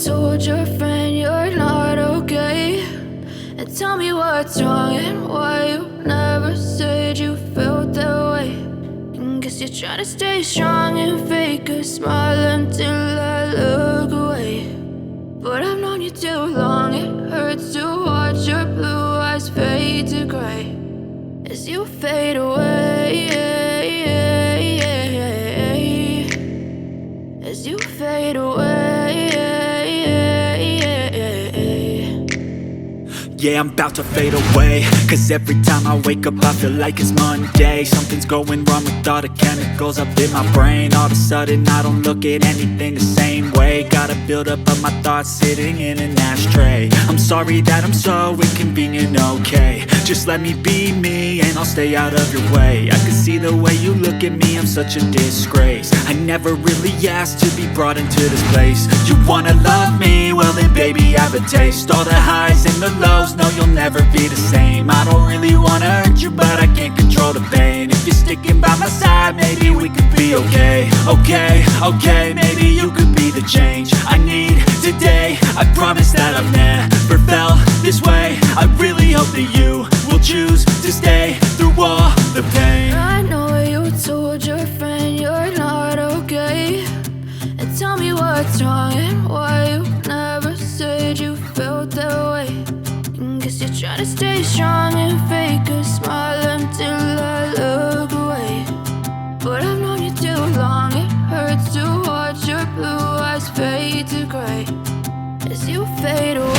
told your friend you're not okay, and tell me what's wrong and why you never said you felt that way. And guess you're trying to stay strong and fake a smile until I look away. But I've known you too long, it hurts to watch your blue eyes fade to gray as you fade away, as you fade away. Yeah, I'm about to fade away, cause every time I wake up I feel like it's Monday. Something's going wrong with all the chemicals up in my brain. All of a sudden I don't look at anything the same way. Gotta build up of my thoughts sitting in an ashtray. I'm sorry that I'm so inconvenient, okay. Just let me be me and I'll stay out of your way. I can see the way you look at me, I'm such a disgrace. I never really asked to be brought into this place. You wanna love me? Well then baby I have a taste. All the highs and the lows, no you'll never be the same. I don't really wanna hurt you but I can't control the pain. If you're sticking by my side maybe we could be okay. Okay, maybe you could be the change I need today. I promise that I've never felt this way. I really hope that you will choose to stay through all the pain. I know you told your friend you're not okay, and tell me what's wrong and why you never said you felt that way. And guess you're trying to stay strong and fake a smile until I look away. But I've known you too long, it hurts to watch your blue eyes fade to gray as you fade away.